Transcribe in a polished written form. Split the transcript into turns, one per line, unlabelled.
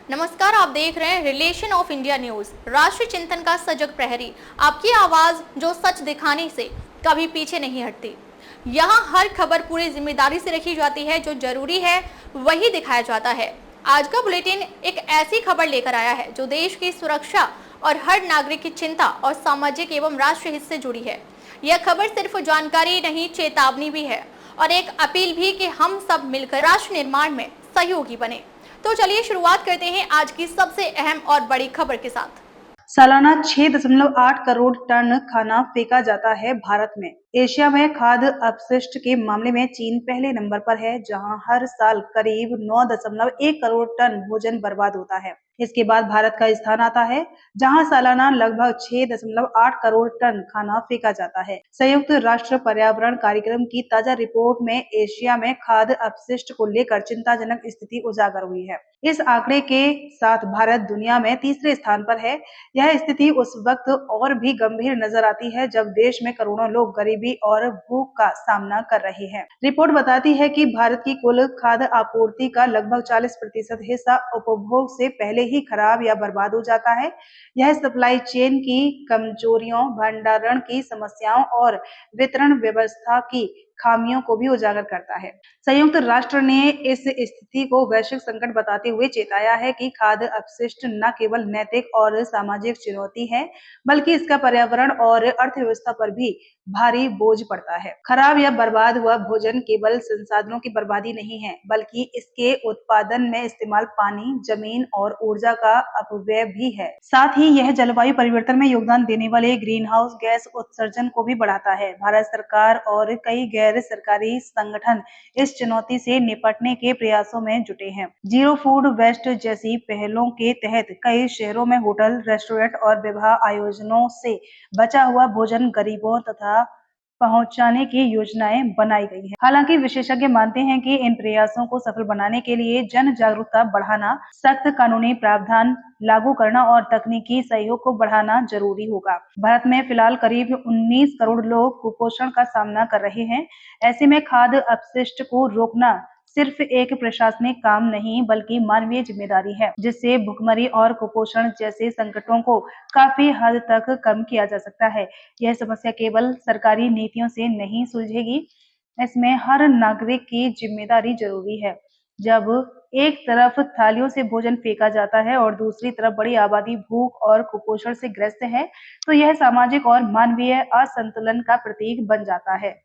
नमस्कार, आप देख रहे हैं रिलेशन ऑफ इंडिया न्यूज, राष्ट्रीय चिंतन का सजग प्रहरी। आपकी आवाज जो सच दिखाने से कभी पीछे नहीं हटती। यहाँ हर खबर पूरी जिम्मेदारी से रखी जाती है, जो जरूरी है वही दिखाया जाता है। आज का बुलेटिन एक ऐसी खबर लेकर आया है जो देश की सुरक्षा और हर नागरिक की चिंता और सामाजिक एवं राष्ट्रीय हित से जुड़ी है। यह खबर सिर्फ जानकारी नहीं, चेतावनी भी है और एक अपील भी कि हम सब मिलकर राष्ट्र निर्माण में सहयोगी बने। तो चलिए शुरुआत करते हैं आज की सबसे अहम और बड़ी खबर के साथ।
सालाना 6.8 करोड़ टन खाना फेंका जाता है भारत में। एशिया में खाद्य अपशिष्ट के मामले में चीन पहले नंबर पर है, जहां हर साल करीब 9.1 करोड़ टन भोजन बर्बाद होता है। इसके बाद भारत का स्थान आता है, जहां सालाना लगभग 6.8 करोड़ टन खाना फेंका जाता है। संयुक्त राष्ट्र पर्यावरण कार्यक्रम की ताजा रिपोर्ट में एशिया में खाद्य अपशिष्ट को लेकर चिंताजनक स्थिति उजागर हुई है। इस आंकड़े के साथ भारत दुनिया में तीसरे स्थान पर है। यह स्थिति उस वक्त और भी गंभीर नजर आती है जब देश में करोड़ों लोग गरीबी और भूख का सामना कर रहे हैं। रिपोर्ट बताती है कि भारत की कुल खाद्य आपूर्ति का लगभग 40% हिस्सा उपभोग से पहले ही खराब या बर्बाद हो जाता है। यह सप्लाई चेन की कमजोरियों, भंडारण की समस्याओं और वितरण व्यवस्था की खामियों को भी उजागर करता है। संयुक्त राष्ट्र ने इस स्थिति को वैश्विक संकट बताते हुए चेताया है कि खाद्य अपशिष्ट न केवल नैतिक और सामाजिक चुनौती है, बल्कि इसका पर्यावरण और अर्थव्यवस्था पर भी भारी बोझ पड़ता है। खराब या बर्बाद हुआ भोजन केवल संसाधनों की बर्बादी नहीं है, बल्कि इसके उत्पादन में इस्तेमाल पानी, जमीन और ऊर्जा का अपव्यय भी है। साथ ही यह जलवायु परिवर्तन में योगदान देने वाले ग्रीन हाउस गैस उत्सर्जन को भी बढ़ाता है। भारत सरकार और कई गैर सरकारी संगठन इस चुनौती से निपटने के प्रयासों में जुटे हैं। जीरो फूड वेस्ट जैसी पहलों के तहत कई शहरों में होटल, रेस्टोरेंट और विवाह आयोजनों से बचा हुआ भोजन गरीबों तथा पहुंचाने की योजनाएं बनाई गई हैं। हालांकि विशेषज्ञ मानते हैं कि इन प्रयासों को सफल बनाने के लिए जन जागरूकता बढ़ाना, सख्त कानूनी प्रावधान लागू करना और तकनीकी सहयोग को बढ़ाना जरूरी होगा। भारत में फिलहाल करीब 19 करोड़ लोग कुपोषण का सामना कर रहे हैं। ऐसे में खाद्य अपशिष्ट को रोकना सिर्फ एक प्रशासनिक काम नहीं, बल्कि मानवीय जिम्मेदारी है, जिससे भुखमरी और कुपोषण जैसे संकटों को काफी हद तक कम किया जा सकता है। यह समस्या केवल सरकारी नीतियों से नहीं सुलझेगी, इसमें हर नागरिक की जिम्मेदारी जरूरी है। जब एक तरफ थालियों से भोजन फेंका जाता है और दूसरी तरफ बड़ी आबादी भूख और कुपोषण से ग्रस्त है, तो यह सामाजिक और मानवीय असंतुलन का प्रतीक बन जाता है।